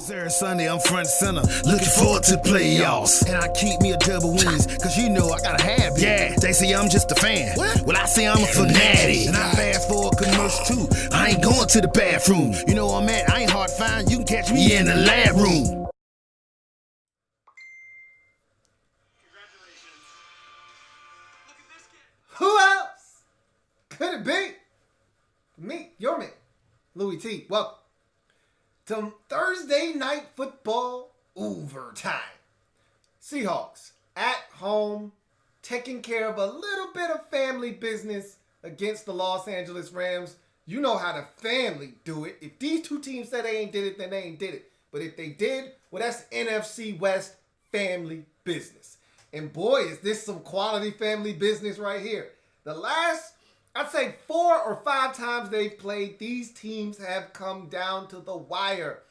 Saturday, Sunday, I'm front center, looking forward to playoffs. And I keep me a double wings, cause you know I gotta have it. Yeah, they say I'm just a fan. What? Well, I say I'm a fanatic. And I fast forward commercial too. I ain't going to the bathroom. You know where I'm at, I ain't hard to find. You can catch me in the lab room. Congratulations. Look at this kid. Who else could it be? Me, your man, Louie T. Welcome to Thursday Night Football overtime. Seahawks at home, taking care of a little bit of family business against the Los Angeles Rams. You know how the family do it. If these two teams said they ain't did it, then they ain't did it. But if they did, well, that's NFC West family business. And boy, is this some quality family business right here. The last, I'd say 4 or 5 times they've played, these teams have come down to the wire.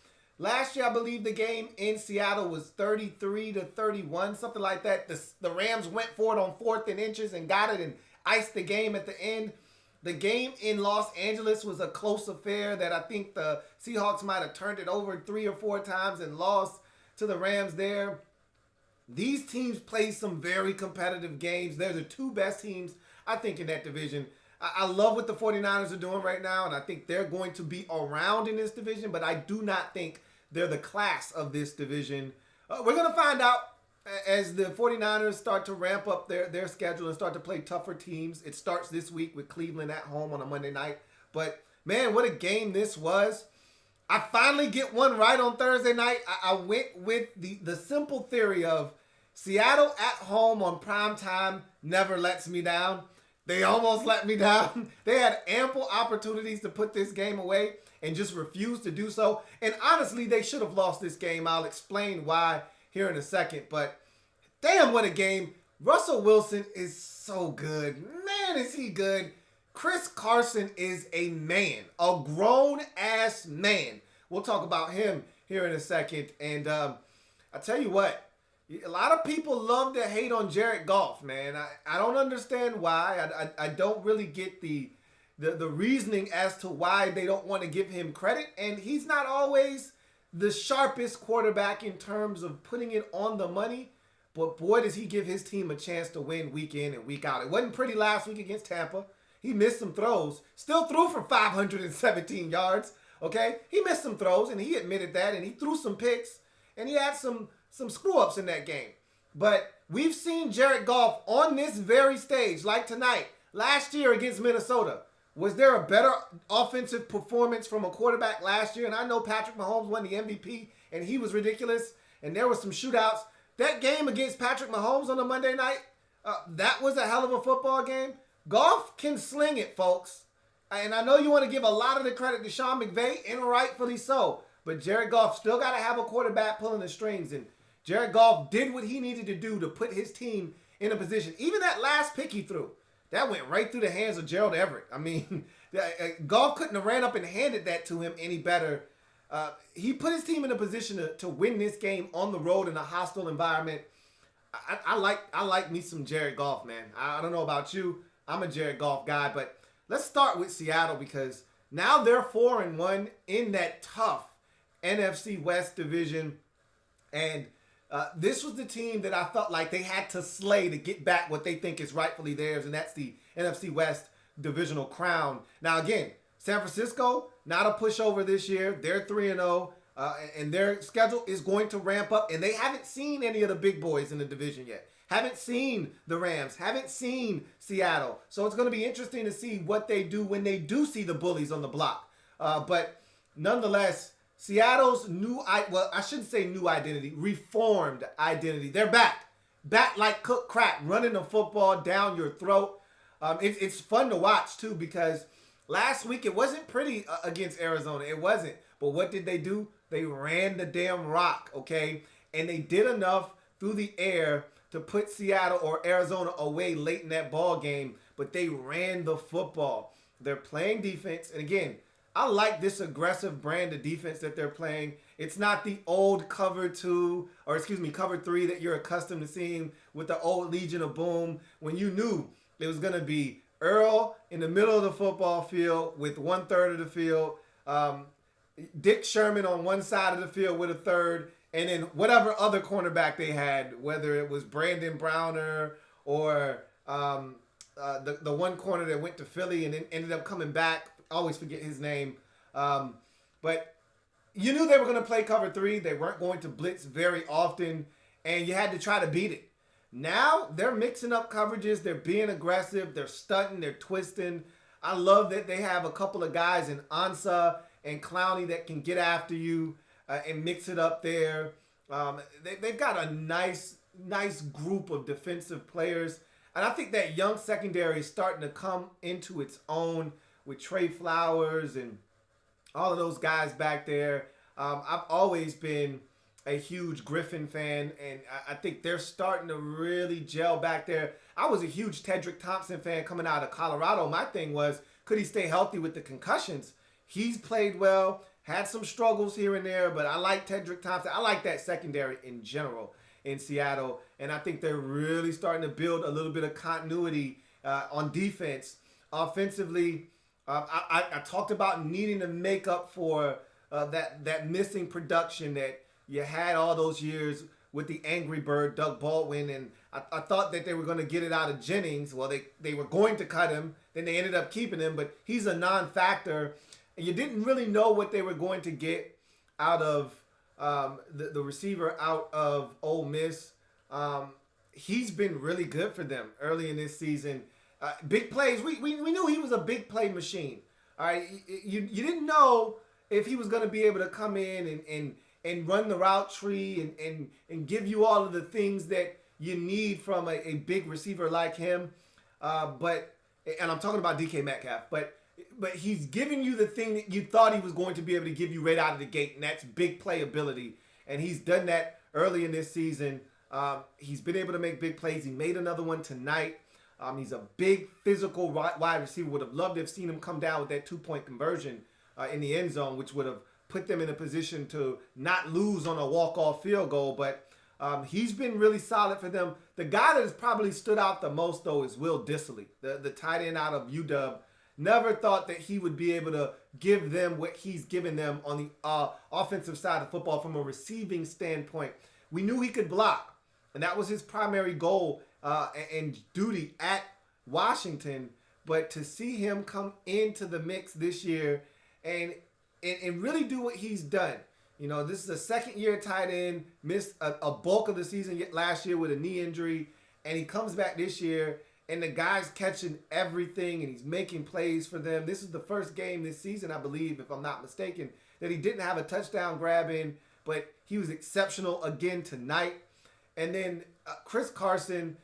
Last year, I believe the game in Seattle was 33-31, something like that. The Rams went for it on 4th and inches and got it and iced the game at the end. The game in Los Angeles was a close affair that I think the Seahawks might have turned it over 3 or 4 times and lost to the Rams there. These teams play some very competitive games. They're the 2 best teams, I think, in that division. I love what the 49ers are doing right now, and I think they're going to be around in this division, but I do not think they're the class of this division. We're going to find out as the 49ers start to ramp up their schedule and start to play tougher teams. It starts this week with Cleveland at home on a Monday night. But, man, what a game this was. I finally get one right on Thursday night. I went with the simple theory of Seattle at home on prime time never lets me down. They almost let me down. They had ample opportunities to put this game away and just refused to do so. And honestly, they should have lost this game. I'll explain why here in a second. But damn, what a game. Russell Wilson is so good. Man, is he good. Chris Carson is a man, a grown-ass man. We'll talk about him here in a second. And I tell you what, a lot of people love to hate on Jared Goff, man. I don't understand why. I don't really get the reasoning as to why they don't want to give him credit. And he's not always the sharpest quarterback in terms of putting it on the money. But boy, does he give his team a chance to win week in and week out. It wasn't pretty last week against Tampa. He missed some throws. Still threw for 517 yards. Okay? He missed some throws, and he admitted that. And he threw some picks. And he had some screw-ups in that game. But we've seen Jared Goff on this very stage, like tonight, last year against Minnesota. Was there a better offensive performance from a quarterback last year? And I know Patrick Mahomes won the MVP, and he was ridiculous, and there were some shootouts. That game against Patrick Mahomes on a Monday night, that was a hell of a football game. Goff can sling it, folks. And I know you want to give a lot of the credit to Sean McVay, and rightfully so. But Jared Goff still got to have a quarterback pulling the strings, and Jared Goff did what he needed to do to put his team in a position. Even that last pick he threw, that went right through the hands of Gerald Everett. I mean, Goff couldn't have ran up and handed that to him any better. He put his team in a position to win this game on the road in a hostile environment. I like me some Jared Goff, man. I don't know about you. I'm a Jared Goff guy, but let's start with Seattle because now they're 4-1 in that tough NFC West division. And this was the team that I felt like they had to slay to get back what they think is rightfully theirs, and that's the NFC West divisional crown. Now, again, San Francisco, not a pushover this year. They're 3-0, and their schedule is going to ramp up, and they haven't seen any of the big boys in the division yet. Haven't seen the Rams. Haven't seen Seattle. So it's going to be interesting to see what they do when they do see the bullies on the block. But nonetheless, Seattle's I shouldn't say new identity, reformed identity. They're back. Back like cooked crap, running the football down your throat. It's fun to watch, too, because last week it wasn't pretty against Arizona. It wasn't. But what did they do? They ran the damn rock, okay? And they did enough through the air to put Seattle or Arizona away late in that ball game. But they ran the football. They're playing defense. And again, I like this aggressive brand of defense that they're playing. It's not the old cover 3 that you're accustomed to seeing with the old Legion of Boom when you knew it was going to be Earl in the middle of the football field with 1/3 of the field. Dick Sherman on one side of the field with a third, and then whatever other cornerback they had, whether it was Brandon Browner or the one corner that went to Philly and then ended up coming back. I always forget his name. But you knew they were going to play cover 3. They weren't going to blitz very often, and you had to try to beat it. Now they're mixing up coverages. They're being aggressive. They're stunting. They're twisting. I love that they have a couple of guys in Ansah and Clowney that can get after you and mix it up there. They've got a nice group of defensive players. And I think that young secondary is starting to come into its own with Trey Flowers and all of those guys back there. I've always been a huge Griffin fan, and I think they're starting to really gel back there. I was a huge Tedrick Thompson fan coming out of Colorado. My thing was, could he stay healthy with the concussions? He's played well, had some struggles here and there, but I like Tedrick Thompson. I like that secondary in general in Seattle, and I think they're really starting to build a little bit of continuity on defense. Offensively, I talked about needing to make up for that missing production that you had all those years with the Angry Bird, Doug Baldwin, and I thought that they were going to get it out of Jennings. Well, they were going to cut him, then they ended up keeping him, but he's a non-factor. And you didn't really know what they were going to get out of the receiver out of Ole Miss. He's been really good for them early in this season. Big plays. We knew he was a big play machine. All right, you didn't know if he was going to be able to come in and run the route tree and give you all of the things that you need from a big receiver like him. And I'm talking about DK Metcalf, but he's giving you the thing that you thought he was going to be able to give you right out of the gate, and that's big play ability. And he's done that early in this season. He's been able to make big plays. He made another one tonight. He's a big physical wide receiver. Would have loved to have seen him come down with that 2-point conversion in the end zone, which would have put them in a position to not lose on a walk-off field goal. But he's been really solid for them. The guy that has probably stood out the most, though, is Will Dissly, the tight end out of UW. Never thought that he would be able to give them what he's given them on the offensive side of football from a receiving standpoint. We knew he could block, and that was his primary goal and duty at Washington. But to see him come into the mix this year and really do what he's done. You know, this is a second-year tight end, missed a bulk of the season last year with a knee injury, and he comes back this year, and the guy's catching everything, and he's making plays for them. This is the first game this season, I believe, if I'm not mistaken, that he didn't have a touchdown grab in, but he was exceptional again tonight. And then Chris Carson,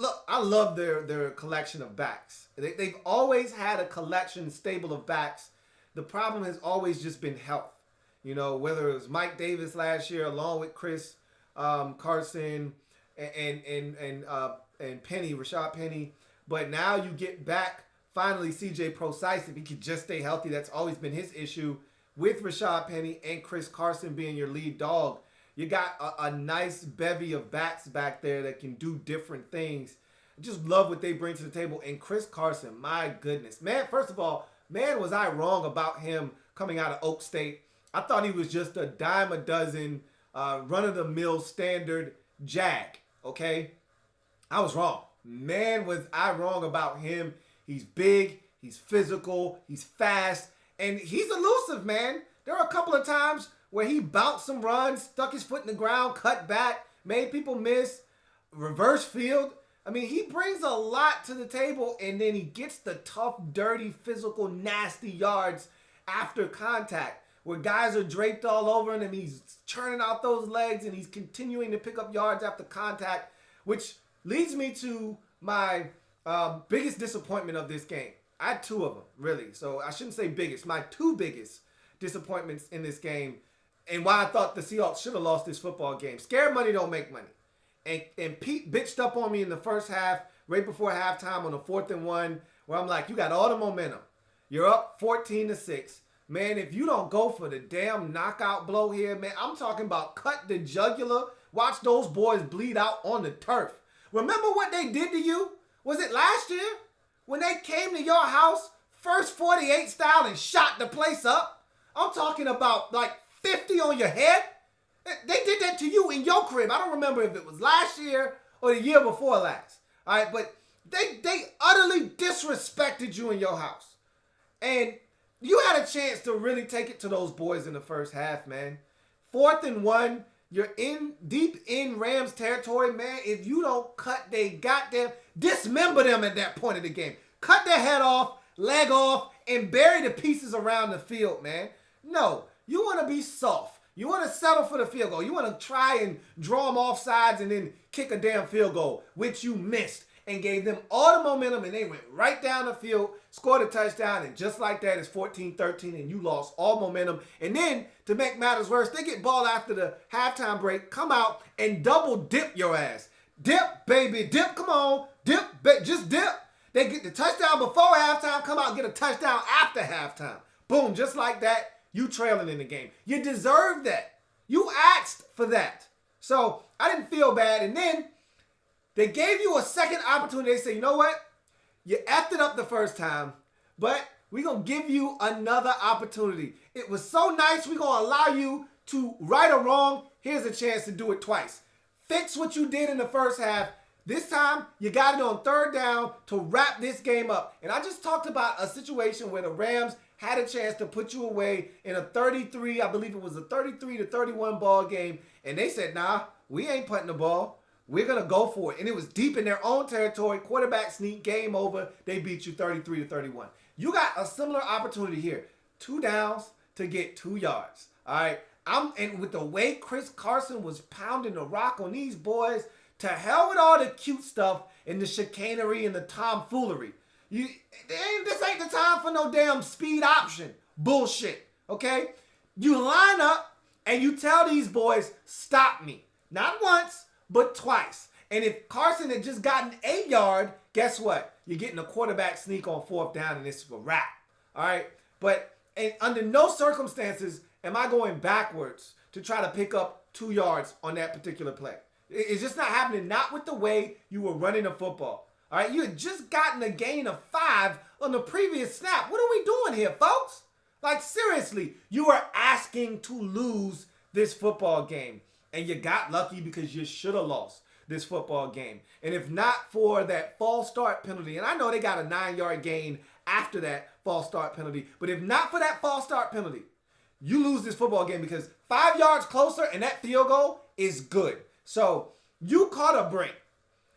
look, I love their collection of backs. They've always had a collection stable of backs. The problem has always just been health. You know, whether it was Mike Davis last year along with Chris Carson and Penny, Rashad Penny. But now you get back, finally, C.J. Prosise. If he could just stay healthy, that's always been his issue with Rashad Penny and Chris Carson being your lead dog. You got a nice bevy of backs back there that can do different things. I just love what they bring to the table. And Chris Carson, my goodness. Man, first of all, man, was I wrong about him coming out of Oak State. I thought he was just a dime a dozen, run-of-the-mill standard Jag, okay? I was wrong. Man, was I wrong about him. He's big, he's physical, he's fast, and he's elusive, man. There are a couple of times where he bounced some runs, stuck his foot in the ground, cut back, made people miss, reverse field. I mean, he brings a lot to the table, and then he gets the tough, dirty, physical, nasty yards after contact, where guys are draped all over him, and he's churning out those legs, and he's continuing to pick up yards after contact, which leads me to my biggest disappointment of this game. I had two of them, really. So I shouldn't say biggest. My two biggest disappointments in this game, and why I thought the Seahawks should have lost this football game. Scared money don't make money. And Pete bitched up on me in the first half, right before halftime on a 4th and 1, where I'm like, you got all the momentum. You're up 14-6. Man, if you don't go for the damn knockout blow here, man, I'm talking about cut the jugular. Watch those boys bleed out on the turf. Remember what they did to you? Was it last year? When they came to your house, first 48 style and shot the place up? I'm talking about like 50 on your head. They did that to you in your crib. I don't remember if it was last year or the year before last. All right, but they utterly disrespected you in your house. And you had a chance to really take it to those boys in the first half, man. 4th and 1, you're deep in Rams territory, man. If you don't cut they goddamn, dismember them at that point of the game. Cut their head off, leg off, and bury the pieces around the field, man. No, you want to be soft. You want to settle for the field goal. You want to try and draw them off sides and then kick a damn field goal, which you missed, and gave them all the momentum, and they went right down the field, scored a touchdown, and just like that, it's 14-13, and you lost all momentum. And then, to make matters worse, they get ball after the halftime break, come out, and double dip your ass. Dip, baby, dip, come on. Dip, just dip. They get the touchdown before halftime, come out and get a touchdown after halftime. Boom, just like that, you trailing in the game. You deserve that. You asked for that. So, I didn't feel bad. And then, they gave you a second opportunity. They say, you know what? You effed it up the first time, but we're going to give you another opportunity. It was so nice. We're going to allow you to right or wrong. Here's a chance to do it twice. Fix what you did in the first half. This time, you got it on 3rd down to wrap this game up. And I just talked about a situation where the Rams had a chance to put you away in a 33, I believe it was a 33-31 ball game. And they said, nah, we ain't putting the ball. We're going to go for it. And it was deep in their own territory. Quarterback sneak, game over. They beat you 33-31. You got a similar opportunity here. 2 downs to get 2 yards. All right. And with the way Chris Carson was pounding the rock on these boys, to hell with all the cute stuff and the chicanery and the tomfoolery. This ain't the time for no damn speed option bullshit. Okay? You line up and you tell these boys, stop me. Not once, but twice. And if Carson had just gotten 8 yards, guess what? You're getting a quarterback sneak on 4th down and it's a wrap. All right? But under no circumstances am I going backwards to try to pick up 2 yards on that particular play. It's just not happening. Not with the way you were running the football. All right? You had just gotten a gain of 5 on the previous snap. What are we doing here, folks? Like, seriously, you are asking to lose this football game. And you got lucky because you should have lost this football game. And if not for that false start penalty, and I know they got a 9-yard gain after that false start penalty, but if not for that false start penalty, you lose this football game because 5 yards closer and that field goal is good. So you caught a break.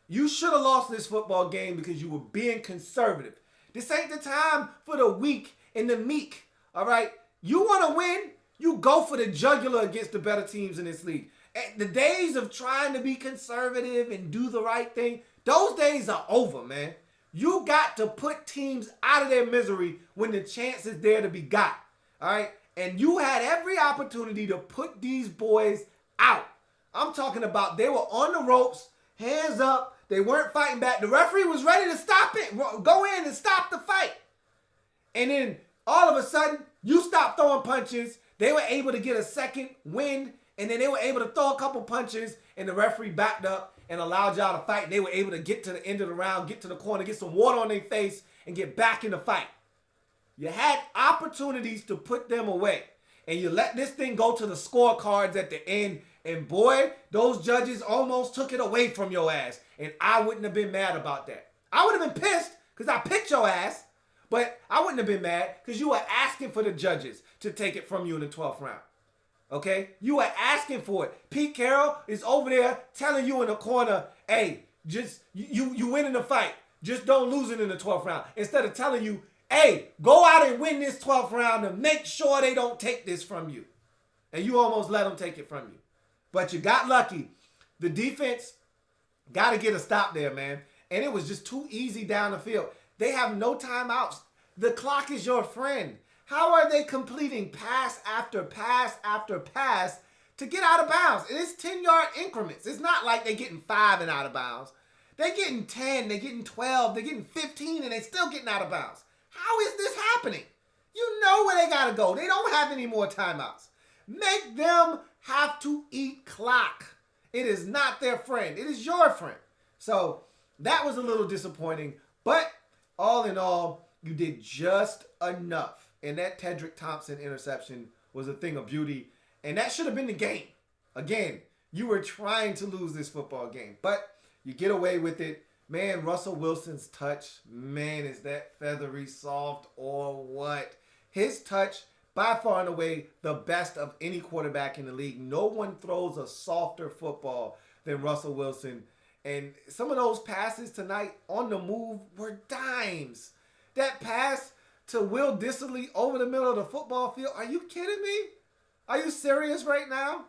You should have lost this football game because you were being conservative. This ain't the time for the weak and the meek. All right? You want to win? You go for the jugular against the better teams in this league. The days of trying to be conservative and do the right thing, those days are over, man. You got to put teams out of their misery when the chance is there to be got. All right? And you had every opportunity to put these boys out. I'm talking about they were on the ropes, hands up. They weren't fighting back. The referee was ready to stop it, go in and stop the fight. And then all of a sudden, you stopped throwing punches. They were able to get a second wind, and then they were able to throw a couple punches, and the referee backed up and allowed y'all to fight. They were able to get to the end of the round, get to the corner, get some water on their face, and get back in the fight. You had opportunities to put them away, and you let this thing go to the scorecards at the end, and boy, those judges almost took it away from your ass, and I wouldn't have been mad about that. I would have been pissed because I picked your ass, but I wouldn't have been mad because you were asking for the judges to take it from you in the 12th round. Okay? You were asking for it. Pete Carroll is over there telling you in the corner, hey, just you win in the fight. Just don't lose it in the 12th round. Instead of telling you, hey, go out and win this 12th round and make sure they don't take this from you. And you almost let them take it from you. But you got lucky. The defense got to get a stop there, man. And it was just too easy down the field. They have no timeouts. The clock is your friend. How are they completing pass after pass after pass to get out of bounds? And it's 10-yard increments. It's not like they're getting 5 and out of bounds. They're getting 10, they're getting 12, they're getting 15, and they're still getting out of bounds. How is this happening? You know where they got to go. They don't have any more timeouts. Make them have to eat clock. It is not their friend. It is your friend. So that was a little disappointing. But all in all, you did just enough And that Tedrick Thompson interception was a thing of beauty. And that should have been the game. Again, you were trying to lose this football game. But you get away with it. Man, Russell Wilson's touch, man, is that feathery soft or what? His touch, by far and away, the best of any quarterback in the league. No one throws a softer football than Russell Wilson. And some of those passes tonight on the move were dimes. That pass to Will Dissly over the middle of the football field, are you kidding me? Are you serious right now?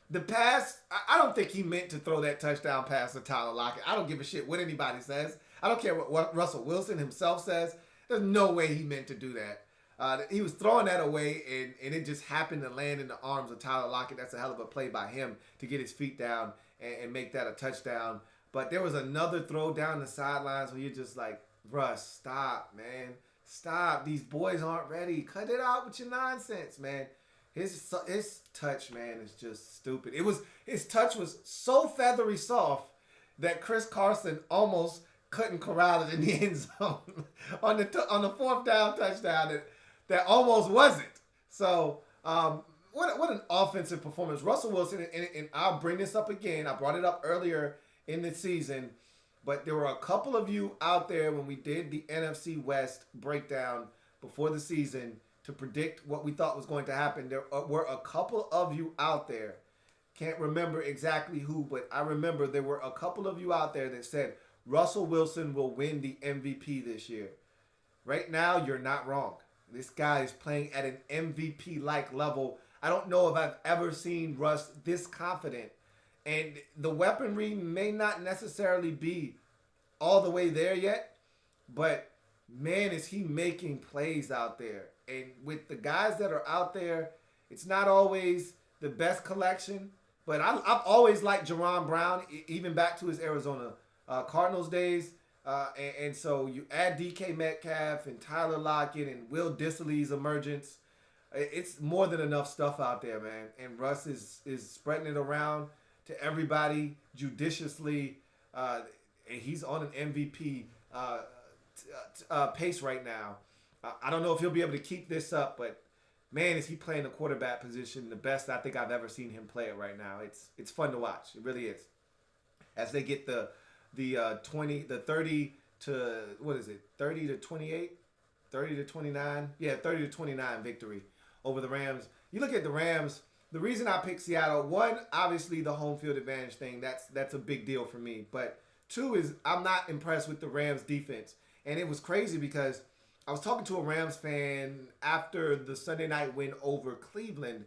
The pass, I don't think he meant to throw that touchdown pass to Tyler Lockett. I don't give a shit what anybody says. I don't care what Russell Wilson himself says. There's no way he meant to do that. He was throwing that away, and it just happened to land in the arms of Tyler Lockett. That's a hell of a play by him to get his feet down and make that a touchdown. But there was another throw down the sidelines where you're just like, Russ, stop, man. Stop. These boys aren't ready. Cut it out with your nonsense, man. His touch, man, is just stupid. His touch was so feathery soft that Chris Carson almost couldn't corral it in the end zone on the fourth down touchdown that almost wasn't. So what an offensive performance. Russell Wilson, and I'll bring this up again. I brought it up earlier in the season, but there were a couple of you out there when we did the NFC West breakdown before the season to predict what we thought was going to happen. There were a couple of you out there, can't remember exactly who, but I remember there were a couple of you out there that said Russell Wilson will win the MVP this year. Right now, you're not wrong. This guy is playing at an MVP-like level. I don't know if I've ever seen Russ this confident. And the weaponry may not necessarily be all the way there yet, but man, is he making plays out there. And with the guys that are out there, it's not always the best collection, but I've always liked Jerron Brown, even back to his Arizona Cardinals days. And so you add DK Metcalf and Tyler Lockett and Will Dissly's emergence. It's more than enough stuff out there, man. And Russ is spreading it around to everybody judiciously. And he's on an MVP pace right now. I don't know if he'll be able to keep this up, but man, is he playing the quarterback position the best I think I've ever seen him play it right now. It's fun to watch. It really is. As they get the 30 to, what is it? 30 to 28, 30 to 29. Yeah, 30 to 29 victory over the Rams. You look at the Rams. The reason I picked Seattle, one, obviously the home field advantage thing. That's a big deal for me. But two is I'm not impressed with the Rams defense. And it was crazy because I was talking to a Rams fan after the Sunday night win over Cleveland,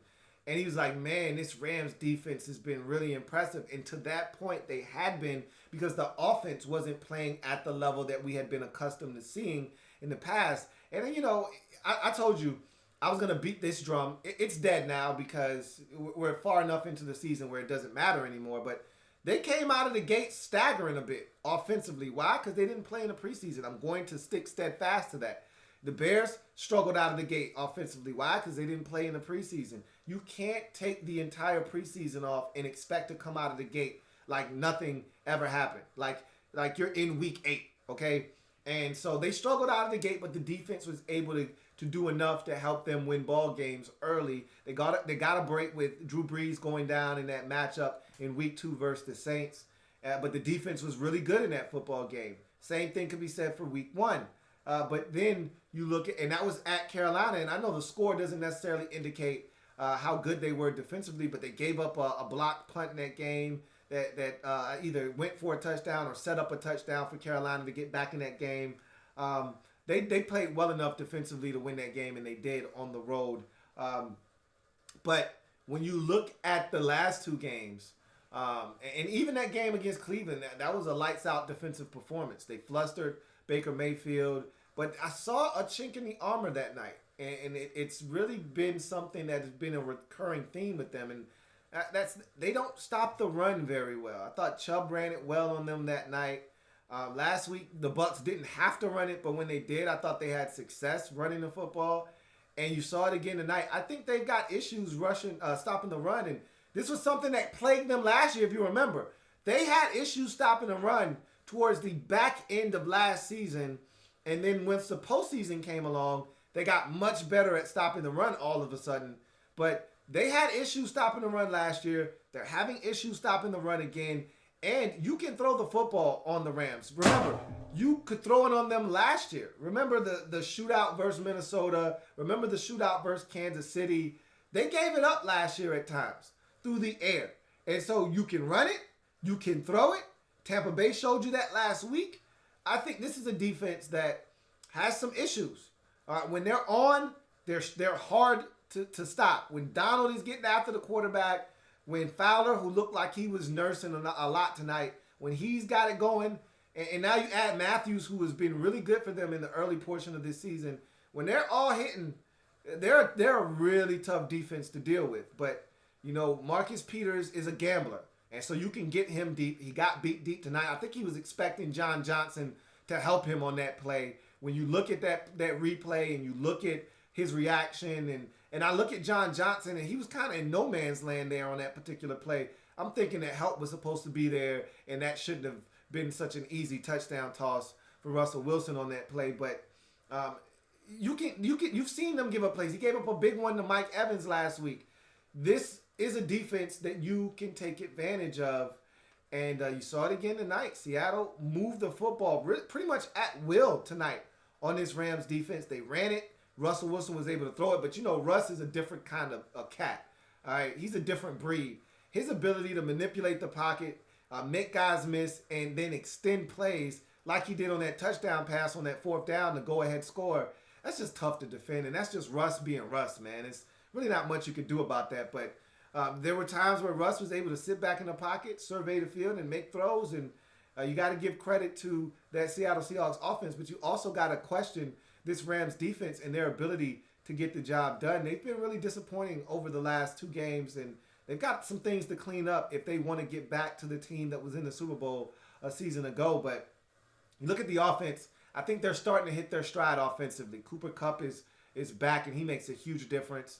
and he was like, man, this Rams defense has been really impressive. And to that point, they had been, because the offense wasn't playing at the level that we had been accustomed to seeing in the past. And, you know, I told you I was going to beat this drum. It's dead now because we're far enough into the season where it doesn't matter anymore. But they came out of the gate staggering a bit offensively. Why? Because they didn't play in the preseason. I'm going to stick steadfast to that. The Bears struggled out of the gate offensively. Why? Because they didn't play in the preseason. You can't take the entire preseason off and expect to come out of the gate like nothing ever happened. Like you're in week 8, okay? And so they struggled out of the gate, but the defense was able to do enough to help them win ball games early. They got a break with Drew Brees going down in that matchup in week 2 versus the Saints. But the defense was really good in that football game. Same thing could be said for week 1. But then you look at, and that was at Carolina, and I know the score doesn't necessarily indicate how good they were defensively, but they gave up a blocked punt in that game that either went for a touchdown or set up a touchdown for Carolina to get back in that game. They played well enough defensively to win that game, and they did on the road. But when you look at the last 2 games, and even that game against Cleveland, that was a lights-out defensive performance. They flustered Baker Mayfield. But I saw a chink in the armor that night, and it's really been something that has been a recurring theme with them. And they don't stop the run very well. I thought Chubb ran it well on them that night. Last week, the Bucs didn't have to run it, but when they did, I thought they had success running the football. And you saw it again tonight. I think they've got issues stopping the run, and this was something that plagued them last year, if you remember. They had issues stopping the run towards the back end of last season. And then once the postseason came along, they got much better at stopping the run all of a sudden. But they had issues stopping the run last year. They're having issues stopping the run again. And you can throw the football on the Rams. Remember, you could throw it on them last year. Remember the shootout versus Minnesota. Remember the shootout versus Kansas City. They gave it up last year at times through the air. And so you can run it. You can throw it. Tampa Bay showed you that last week. I think this is a defense that has some issues. When they're on, they're hard to stop. When Donald is getting after the quarterback, when Fowler, who looked like he was nursing a lot tonight, when he's got it going, and now you add Matthews, who has been really good for them in the early portion of this season, when they're all hitting, they're a really tough defense to deal with. But, you know, Marcus Peters is a gambler, and so you can get him deep. He got beat deep tonight. I think he was expecting John Johnson to help him on that play. When you look at that replay and you look at his reaction, and I look at John Johnson, and he was kind of in no man's land there on that particular play. I'm thinking that help was supposed to be there, and that shouldn't have been such an easy touchdown toss for Russell Wilson on that play. But you've seen them give up plays. He gave up a big one to Mike Evans last week. This is a defense that you can take advantage of, and you saw it again tonight. Seattle moved the football pretty much at will tonight on this Rams defense. They ran it. Russell Wilson was able to throw it, but you know Russ is a different kind of a cat. All right, he's a different breed. His ability to manipulate the pocket, make guys miss, and then extend plays like he did on that touchdown pass on that fourth down to go-ahead score, that's just tough to defend, and that's just Russ being Russ, man. It's really not much you can do about that, but there were times where Russ was able to sit back in the pocket, survey the field, and make throws, and you got to give credit to that Seattle Seahawks offense, but you also got to question this Rams defense and their ability to get the job done. They've been really disappointing over the last two games, and they've got some things to clean up if they want to get back to the team that was in the Super Bowl a season ago. But you look at the offense, I think they're starting to hit their stride offensively. Cooper Kupp is back, and he makes a huge difference.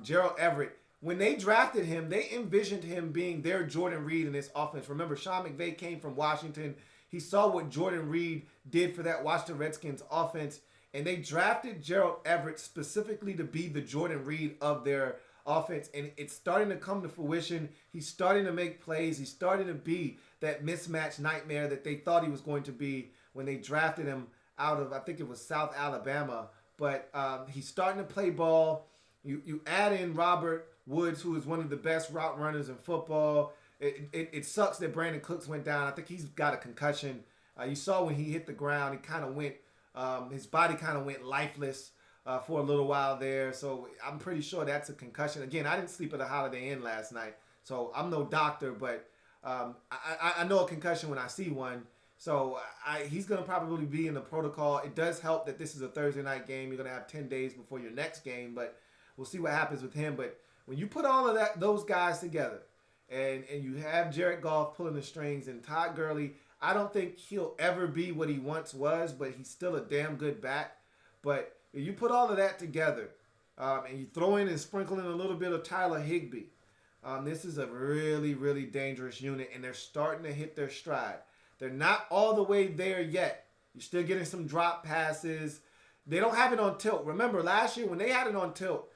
Gerald Everett, when they drafted him, they envisioned him being their Jordan Reed in this offense. Remember, Sean McVay came from Washington. He saw what Jordan Reed did for that Washington Redskins offense, and they drafted Gerald Everett specifically to be the Jordan Reed of their offense, and it's starting to come to fruition. He's starting to make plays. He's starting to be that mismatch nightmare that they thought he was going to be when they drafted him out of, I think it was South Alabama. But he's starting to play ball. You add in Robert Woods, who is one of the best route runners in football. It sucks that Brandon Cooks went down. I think he's got a concussion. You saw when he hit the ground, he kind of went, his body kind of went lifeless for a little while there. So I'm pretty sure that's a concussion. Again, I didn't sleep at a Holiday Inn last night, so I'm no doctor, but I know a concussion when I see one. So he's going to probably be in the protocol. It does help that this is a Thursday night game. You're going to have 10 days before your next game, but we'll see what happens with him. But when you put all of those guys together, and you have Jared Goff pulling the strings and Todd Gurley, I don't think he'll ever be what he once was, but he's still a damn good back. But if you put all of that together, and you throw in and sprinkle in a little bit of Tyler Higbee, this is a really, really dangerous unit, and they're starting to hit their stride. They're not all the way there yet. You're still getting some drop passes. They don't have it on tilt. Remember, last year when they had it on tilt,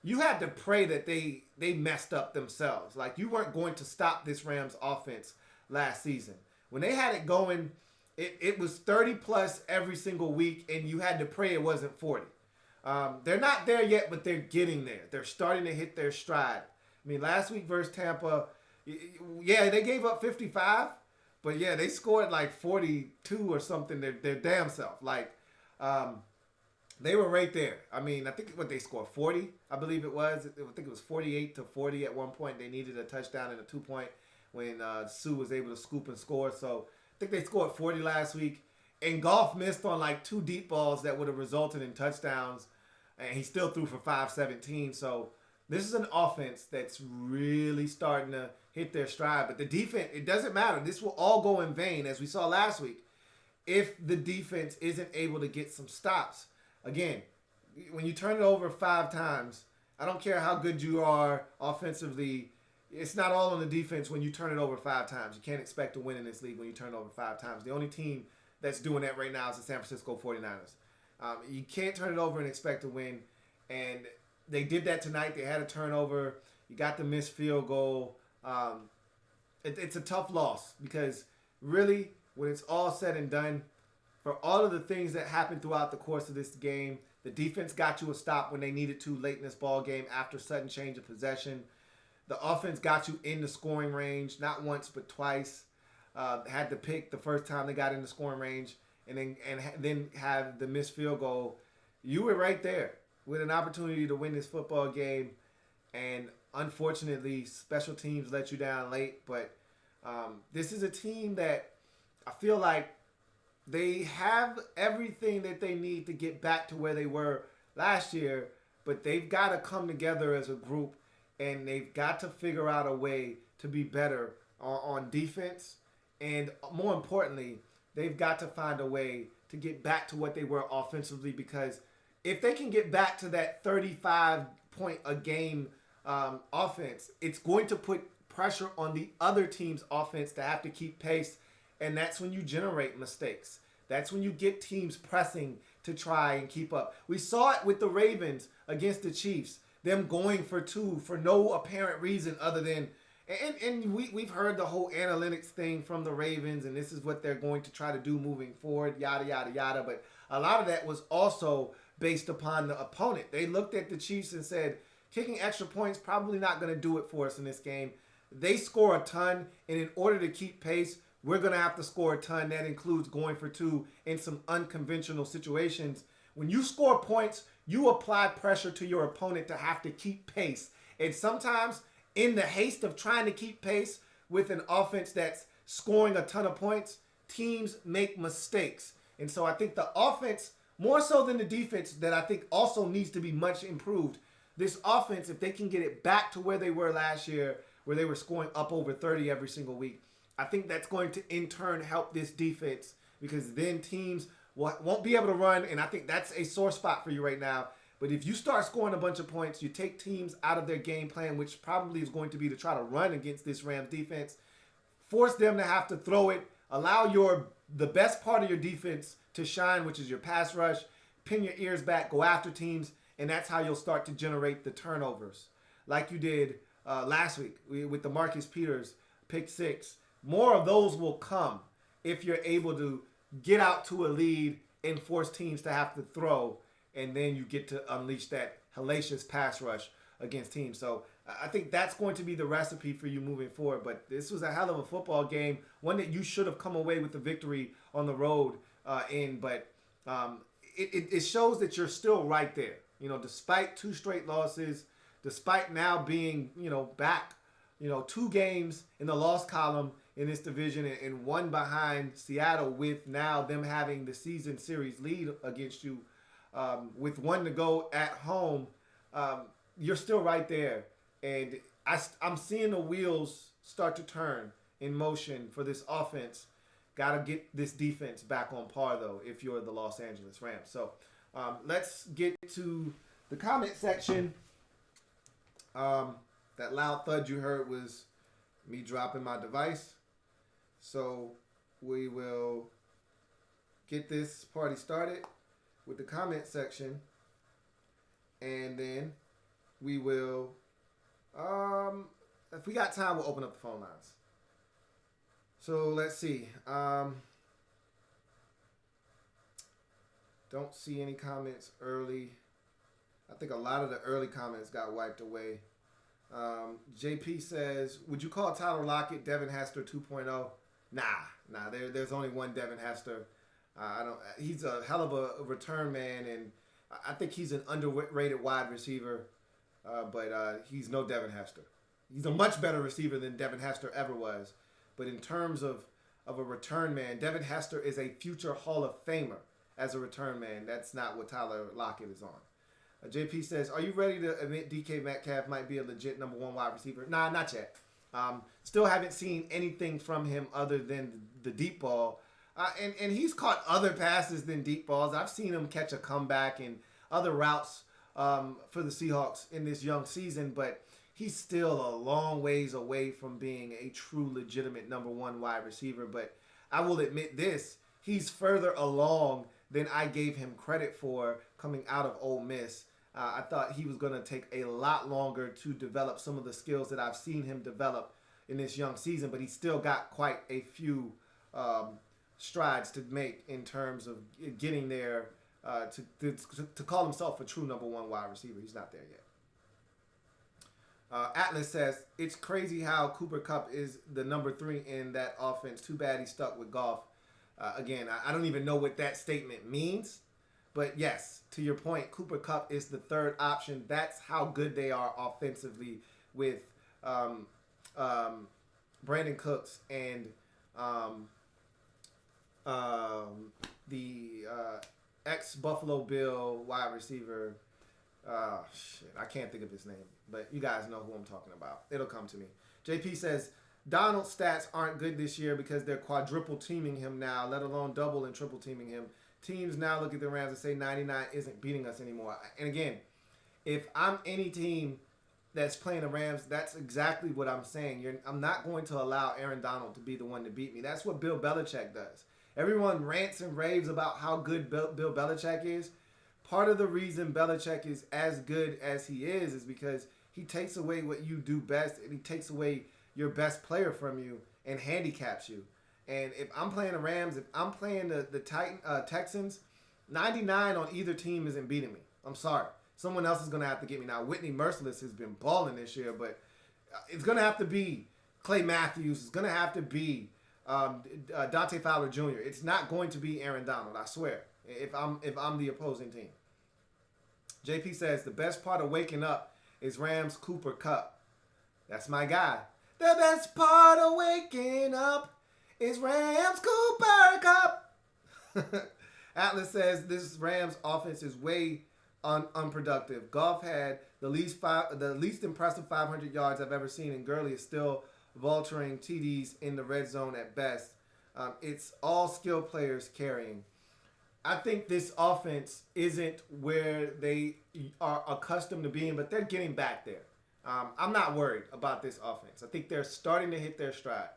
you had to pray that they messed up themselves. Like, you weren't going to stop this Rams offense last season. When they had it going, it was 30-plus every single week, and you had to pray it wasn't 40. They're not there yet, but they're getting there. They're starting to hit their stride. I mean, last week versus Tampa, yeah, they gave up 55, but yeah, they scored like 42 or something, their damn self. Like, they were right there. I mean, I think they scored 40, I believe it was. I think it was 48-40 at one point. They needed a touchdown and a 2-point when Sue was able to scoop and score. So I think they scored 40 last week. And Goff missed on like 2 deep balls that would have resulted in touchdowns. And he still threw for 517. So this is an offense that's really starting to hit their stride. But the defense, it doesn't matter. This will all go in vain, as we saw last week, if the defense isn't able to get some stops. Again, when you turn it over 5 times, I don't care how good you are offensively, it's not all on the defense when you turn it over 5 times. You can't expect to win in this league when you turn it over 5 times. The only team that's doing that right now is the San Francisco 49ers. You can't turn it over and expect to win. And they did that tonight. They had a turnover. You got the missed field goal. It's a tough loss because really, when it's all said and done, for all of the things that happened throughout the course of this game, the defense got you a stop when they needed to late in this ball game after sudden change of possession. The offense got you in the scoring range, not once but twice. Had to pick the first time they got in the scoring range, and then have the missed field goal. You were right there with an opportunity to win this football game, and unfortunately, special teams let you down late. But this is a team that I feel like they have everything that they need to get back to where they were last year, but they've got to come together as a group, and they've got to figure out a way to be better on defense. And more importantly, they've got to find a way to get back to what they were offensively, because if they can get back to that 35-point-a-game offense, it's going to put pressure on the other team's offense to have to keep pace, and that's when you generate mistakes. That's when you get teams pressing to try and keep up. We saw it with the Ravens against the Chiefs, them going for two for no apparent reason other than, and we've heard the whole analytics thing from the Ravens, and this is what they're going to try to do moving forward, yada, yada, yada. But a lot of that was also based upon the opponent. They looked at the Chiefs and said, kicking extra points probably not going to do it for us in this game. They score a ton, and in order to keep pace, we're going to have to score a ton. That includes going for two in some unconventional situations. When you score points, you apply pressure to your opponent to have to keep pace. And sometimes, in the haste of trying to keep pace with an offense that's scoring a ton of points, teams make mistakes. And so I think the offense, more so than the defense, that I think also needs to be much improved. This offense, if they can get it back to where they were last year, where they were scoring up over 30 every single week, I think that's going to in turn help this defense, because then teams won't be able to run, and I think that's a sore spot for you right now. But if you start scoring a bunch of points, you take teams out of their game plan, which probably is going to be to try to run against this Rams defense, force them to have to throw it, allow the best part of your defense to shine, which is your pass rush, pin your ears back, go after teams, and that's how you'll start to generate the turnovers. Like you did last week with the Marcus Peters pick six. More of those will come if you're able to get out to a lead and force teams to have to throw, and then you get to unleash that hellacious pass rush against teams. So I think that's going to be the recipe for you moving forward. But this was a hell of a football game, one that you should have come away with the victory on the road in. But it shows that you're still right there. You know, despite two straight losses, despite now being, back, 2 games in the loss column in this division and one behind Seattle, with now them having the season series lead against you with 1 to go at home, you're still right there. And I'm seeing the wheels start to turn in motion for this offense. Got to get this defense back on par, though, if you're the Los Angeles Rams. So let's get to the comment section. That loud thud you heard was me dropping my device. So we will get this party started with the comment section, and then we will, if we got time, we'll open up the phone lines. So let's see. Don't see any comments early. I think a lot of the early comments got wiped away. JP says, would you call Tyler Lockett Devin Hester 2.0? Nah. There's only one Devin Hester. He's a hell of a return man, and I think he's an underrated wide receiver. But he's no Devin Hester. He's a much better receiver than Devin Hester ever was. But in terms of a return man, Devin Hester is a future Hall of Famer as a return man. That's not what Tyler Lockett is on. JP says, are you ready to admit DK Metcalf might be a legit number 1 wide receiver? Nah, not yet. Still haven't seen anything from him other than the deep ball. And he's caught other passes than deep balls. I've seen him catch a comeback and other routes for the Seahawks in this young season, but he's still a long ways away from being a true legitimate number 1 wide receiver. But I will admit this, he's further along than I gave him credit for coming out of Ole Miss. I thought he was going to take a lot longer to develop some of the skills that I've seen him develop in this young season, but he's still got quite a few strides to make in terms of getting there to call himself a true number one wide receiver. He's not there yet. Atlas says, it's crazy how Cooper Kupp is the number 3 in that offense. Too bad he stuck with Goff. Again, I don't even know what that statement means. But yes, to your point, Cooper Kupp is the third option. That's how good they are offensively with Brandon Cooks and the ex-Buffalo Bill wide receiver. I can't think of his name, but you guys know who I'm talking about. It'll come to me. JP says, Donald's stats aren't good this year because they're quadruple teaming him now, let alone double and triple teaming him. Teams now look at the Rams and say 99 isn't beating us anymore. And again, if I'm any team that's playing the Rams, that's exactly what I'm saying. I'm not going to allow Aaron Donald to be the one to beat me. That's what Bill Belichick does. Everyone rants and raves about how good Bill Belichick is. Part of the reason Belichick is as good as he is because he takes away what you do best, and he takes away your best player from you and handicaps you. And if I'm playing the Rams, if I'm playing the Texans, 99 on either team isn't beating me. I'm sorry. Someone else is going to have to get me. Now, Whitney Merciless has been balling this year, but it's going to have to be Clay Matthews. It's going to have to be Dante Fowler Jr. It's not going to be Aaron Donald, I swear, if I'm the opposing team. JP says, the best part of waking up is Rams Cooper Kupp. That's my guy. The best part of waking up is Rams Cooper Kupp. Atlas says, this Rams offense is way unproductive. Goff had the least impressive 500 yards I've ever seen, and Gurley is still vulturing TDs in the red zone at best. It's all skill players carrying. I think this offense isn't where they are accustomed to being, but they're getting back there. I'm not worried about this offense. I think they're starting to hit their stride.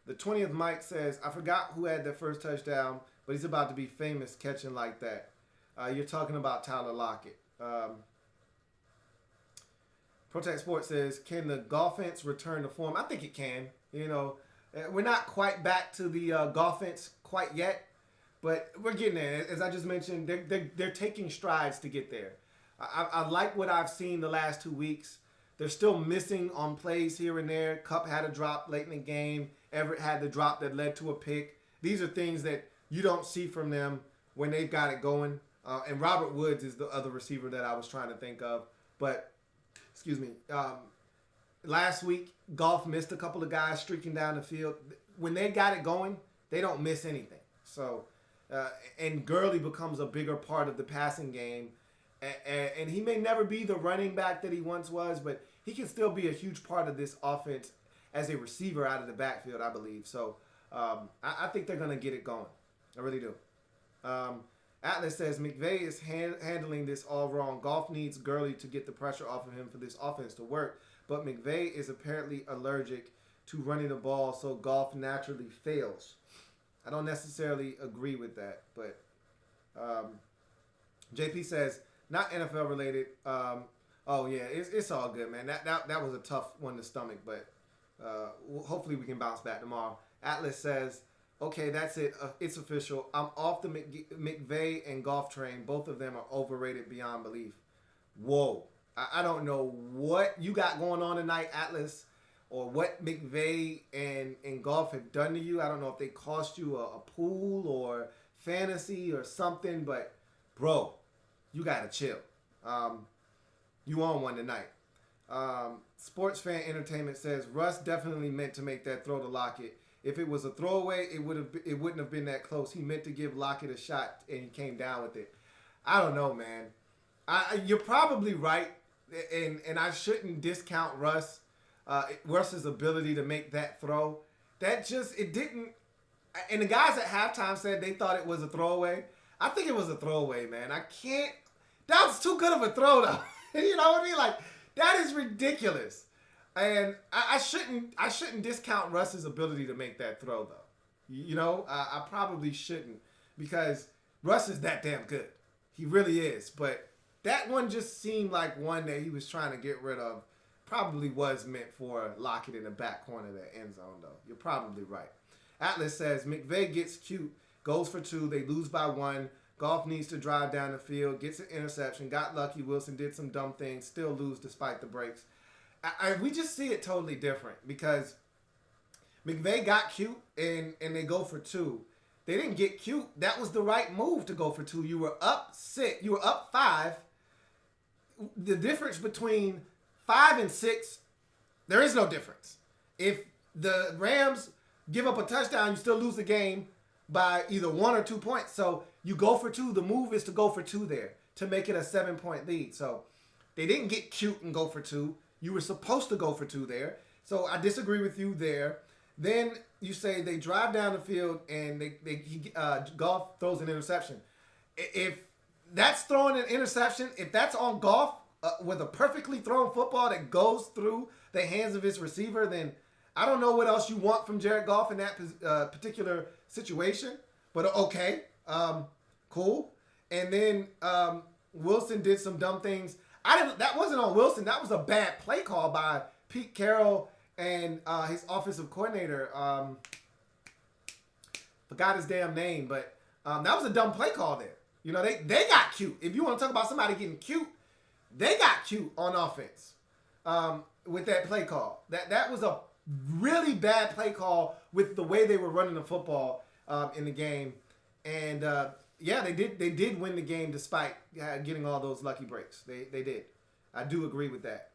The 20th Mike says, I forgot who had their first touchdown, but he's about to be famous catching like that. You're talking about Tyler Lockett. Protect Sports says, can the Golfense return to form? I think it can. You know, we're not quite back to the Golfense quite yet, but we're getting there. As I just mentioned, they're taking strides to get there. I like what I've seen the last 2 weeks. They're still missing on plays here and there. Kupp had a drop late in the game. Everett had the drop that led to a pick. These are things that you don't see from them when they've got it going. And Robert Woods is the other receiver that I was trying to think of. But, excuse me, last week, Goff missed a couple of guys streaking down the field. When they got it going, they don't miss anything. So, and Gurley becomes a bigger part of the passing game. And he may never be the running back that he once was, but he can still be a huge part of this offense as a receiver out of the backfield, I believe. So I think they're going to get it going. I really do. Atlas says, McVay is handling this all wrong. Goff needs Gurley to get the pressure off of him for this offense to work. But McVay is apparently allergic to running the ball, so Goff naturally fails. I don't necessarily agree with that. But JP says, not NFL related. Oh yeah, it's all good, man. That was a tough one to stomach, but hopefully we can bounce back tomorrow. Atlas says, okay, that's it. It's official. I'm off the McVay and Goff train. Both of them are overrated beyond belief. Whoa. I don't know what you got going on tonight, Atlas, or what McVay and Goff have done to you. I don't know if they cost you a pool or fantasy or something, but bro, you got to chill. You on one tonight. Sports Fan Entertainment says, Russ definitely meant to make that throw to Lockett. If it was a throwaway, it wouldn't have been that close. He meant to give Lockett a shot, and he came down with it. I don't know, man. You're probably right, and I shouldn't discount Russ's ability to make that throw. It didn't. And the guys at halftime said they thought it was a throwaway. I think it was a throwaway, man. That was too good of a throw, though. You know what I mean? Like, that is ridiculous. And I shouldn't discount Russ's ability to make that throw, though. You know, I probably shouldn't. because Russ is that damn good. He really is. But that one just seemed like one that he was trying to get rid of. Probably was meant for Lockett in the back corner of that end zone, though. You're probably right. Atlas says, McVay gets cute, goes for 2, they lose by 1. Goff needs to drive down the field, gets an interception, got lucky. Wilson did some dumb things, still lose despite the breaks. We just see it totally different because McVay got cute and they go for 2. They didn't get cute. That was the right move to go for 2. You were up 6. You were up 5. The difference between 5 and 6, there is no difference. If the Rams give up a touchdown, you still lose the game by either 1 or 2 points. So you go for 2. The move is to go for 2 there to make it a 7-point lead. So they didn't get cute and go for 2. You were supposed to go for 2 there. So I disagree with you there. Then you say they drive down the field and Goff throws an interception. If that's throwing an interception, if that's on Goff with a perfectly thrown football that goes through the hands of his receiver, then I don't know what else you want from Jared Goff in that particular situation. But okay, cool. And then Wilson did some dumb things. That wasn't on Wilson. That was a bad play call by Pete Carroll and his offensive coordinator. Forgot his damn name, but that was a dumb play call there. You know, they got cute. If you want to talk about somebody getting cute, they got cute on offense with that play call. That was a really bad play call with the way they were running the football in the game. And yeah, they did win the game despite getting all those lucky breaks. They did. I do agree with that.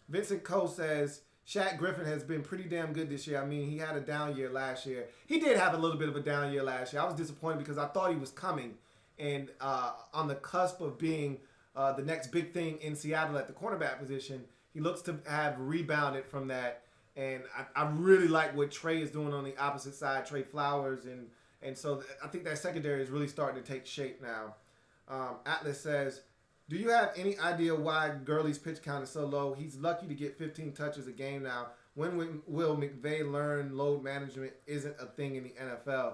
Vincent Coe says, Shaq Griffin has been pretty damn good this year. I mean, he had a down year last year. He did have a little bit of a down year last year. I was disappointed because I thought he was coming and on the cusp of being the next big thing in Seattle at the cornerback position. He looks to have rebounded from that. And I really like what Trey is doing on the opposite side, Trey Flowers. And so I think that secondary is really starting to take shape now. Atlas says, do you have any idea why Gurley's pitch count is so low? He's lucky to get 15 touches a game now. When will McVay learn load management isn't a thing in the NFL?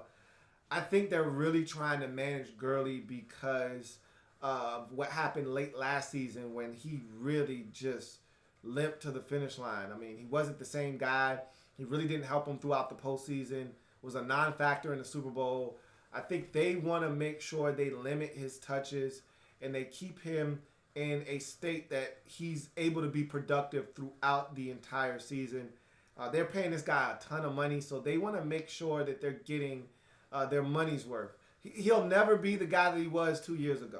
I think they're really trying to manage Gurley because of what happened late last season when he really just limped to the finish line. I mean, he wasn't the same guy. He really didn't help him throughout the postseason. Was a non-factor in the Super Bowl. I think they want to make sure they limit his touches and they keep him in a state that he's able to be productive throughout the entire season. They're paying this guy a ton of money, so they want to make sure that they're getting their money's worth. He'll never be the guy that he was 2 years ago,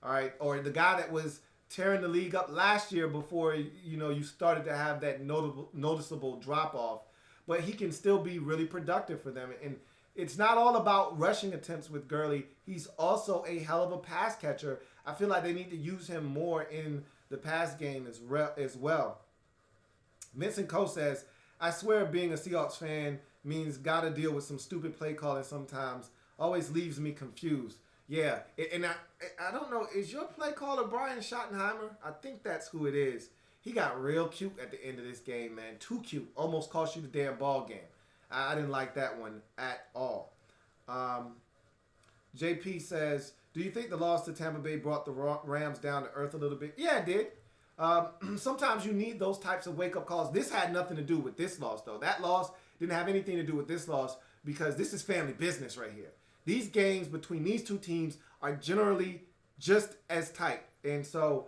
all right, or the guy that was tearing the league up last year before you started to have that noticeable drop-off. But he can still be really productive for them. And it's not all about rushing attempts with Gurley. He's also a hell of a pass catcher. I feel like they need to use him more in the pass game as well. Vincent Coe says, I swear being a Seahawks fan means got to deal with some stupid play calling sometimes. Always leaves me confused. Yeah, and I don't know, is your play caller Brian Schottenheimer? I think that's who it is. He got real cute at the end of this game, man. Too cute. Almost cost you the damn ball game. I didn't like that one at all. JP says, do you think the loss to Tampa Bay brought the Rams down to earth a little bit? Yeah, it did. Sometimes you need those types of wake-up calls. This had nothing to do with this loss, though. That loss didn't have anything to do with this loss because this is family business right here. These games between these two teams are generally just as tight. And so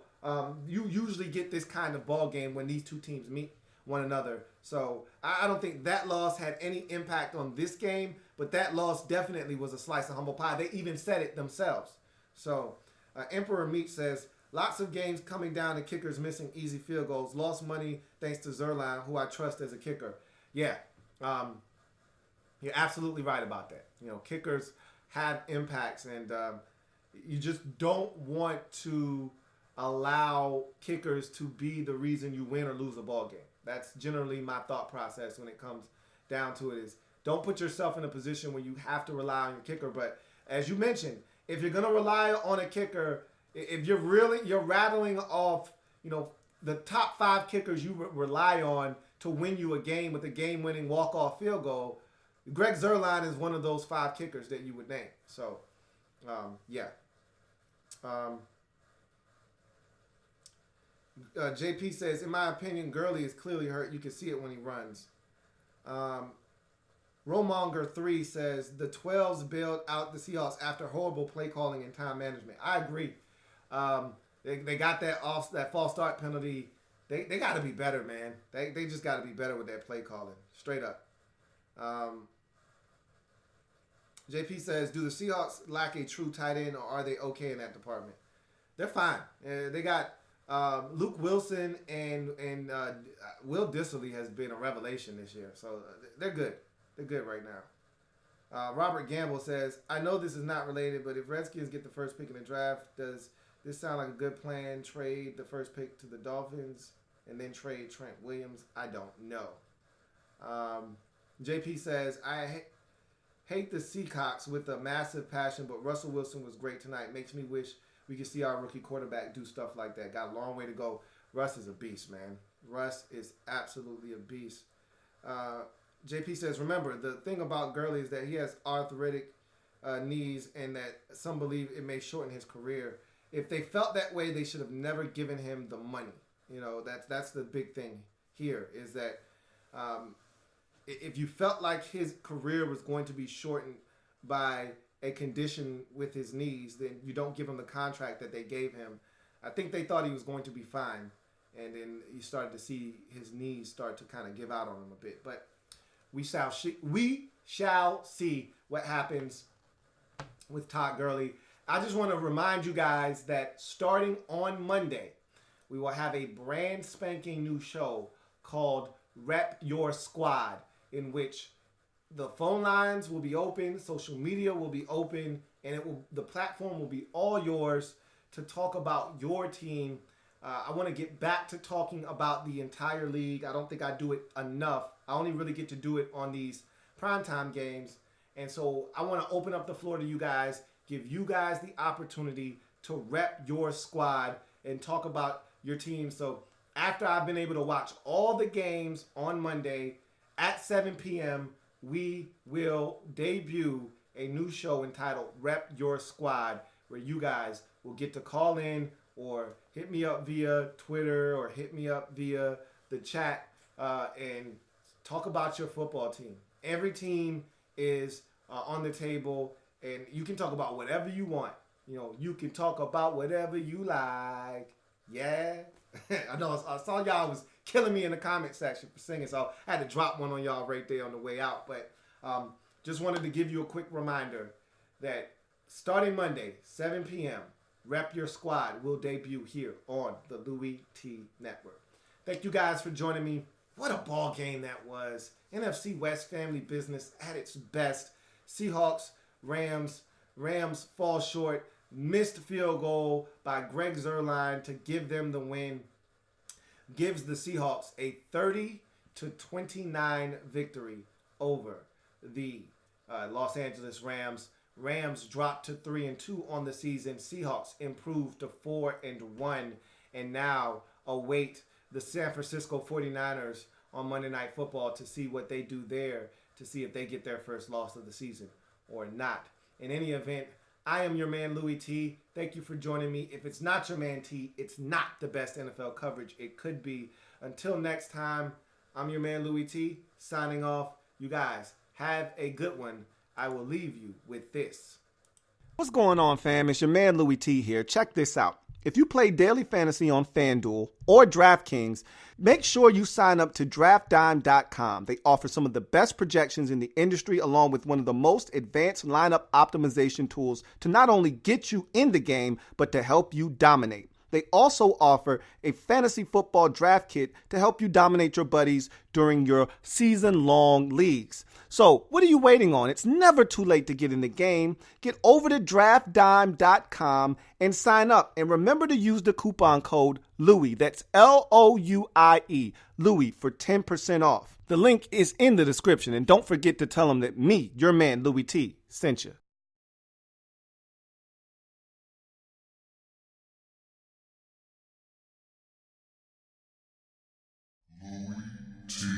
you usually get this kind of ball game when these two teams meet one another. So I don't think that loss had any impact on this game, but that loss definitely was a slice of humble pie. They even said it themselves. So Emperor Meat says, lots of games coming down to kickers missing easy field goals. Lost money thanks to Zerline, who I trust as a kicker. Yeah, you're absolutely right about that. Kickers have impacts, and you just don't want to allow kickers to be the reason you win or lose a ball game. That's generally my thought process when it comes down to it, is don't put yourself in a position where you have to rely on your kicker. But as you mentioned, if you're going to rely on a kicker, if you're rattling off, the top 5 kickers you rely on to win you a game with a game-winning walk-off field goal, Greg Zuerlein is one of those 5 kickers that you would name. So, yeah. JP says, in my opinion, Gurley is clearly hurt. You can see it when he runs. Romonger3 says, the 12s bailed out the Seahawks after horrible play calling and time management. I agree. They got that false start penalty. They got to be better, man. They just got to be better with that play calling. Straight up. JP says, do the Seahawks lack a true tight end, or are they okay in that department? They're fine. They got Luke Wilson and Will Dissily has been a revelation this year. So they're good. They're good right now. Robert Gamble says, I know this is not related, but if Redskins get the first pick in the draft, does this sound like a good plan? Trade the first pick to the Dolphins and then trade Trent Williams? I don't know. JP says, I hate the Seahawks with a massive passion, but Russell Wilson was great tonight. Makes me wish we could see our rookie quarterback do stuff like that. Got a long way to go. Russ is a beast, man. Russ is absolutely a beast. JP says, remember, the thing about Gurley is that he has arthritic knees and that some believe it may shorten his career. If they felt that way, they should have never given him the money. You know, that's the big thing here is that if you felt like his career was going to be shortened by a condition with his knees, then you don't give him the contract that they gave him. I think they thought he was going to be fine, and then you started to see his knees start to kind of give out on him a bit. But we shall see what happens with Todd Gurley. I just want to remind you guys that starting on Monday, we will have a brand spanking new show called Rep Your Squad, in which the phone lines will be open, social media will be open, and the platform will be all yours to talk about your team. I want to get back to talking about the entire league. I don't think I do it enough. I only really get to do it on these primetime games. And so I want to open up the floor to you guys, give you guys the opportunity to rep your squad and talk about your team. So after I've been able to watch all the games on Monday at 7 p.m., we will debut a new show entitled Rep Your Squad, where you guys will get to call in or hit me up via Twitter or hit me up via the chat and talk about your football team. Every team is on the table, and you can talk about whatever you want. You know, you can talk about whatever you like. Yeah. I know I saw y'all was killing me in the comment section for singing, so I had to drop one on y'all right there on the way out. But just wanted to give you a quick reminder that starting Monday, 7 p.m., Rep Your Squad will debut here on the Louie T Network. Thank you guys for joining me. What a ball game that was. NFC West family business at its best. Seahawks, Rams fall short. Missed field goal by Greg Zuerlein to give them the win. Gives the Seahawks a 30-29 victory over the Los Angeles Rams. Rams dropped to 3-2 on the season. Seahawks improved to 4-1 and now await the San Francisco 49ers on Monday Night Football to see what they do there, to see if they get their first loss of the season or not. In any event, I am your man, Louie T. Thank you for joining me. If it's not your man, T, it's not the best NFL coverage it could be. Until next time, I'm your man, Louie T, signing off. You guys, have a good one. I will leave you with this. What's going on, fam? It's your man, Louie T here. Check this out. If you play daily fantasy on FanDuel or DraftKings, make sure you sign up to DraftDime.com. They offer some of the best projections in the industry, along with one of the most advanced lineup optimization tools to not only get you in the game, but to help you dominate. They also offer a fantasy football draft kit to help you dominate your buddies during your season-long leagues. So, what are you waiting on? It's never too late to get in the game. Get over to DraftDime.com and sign up. And remember to use the coupon code Louie. That's Louie, Louie, for 10% off. The link is in the description. And don't forget to tell them that me, your man, Louie T, sent you. Louie T.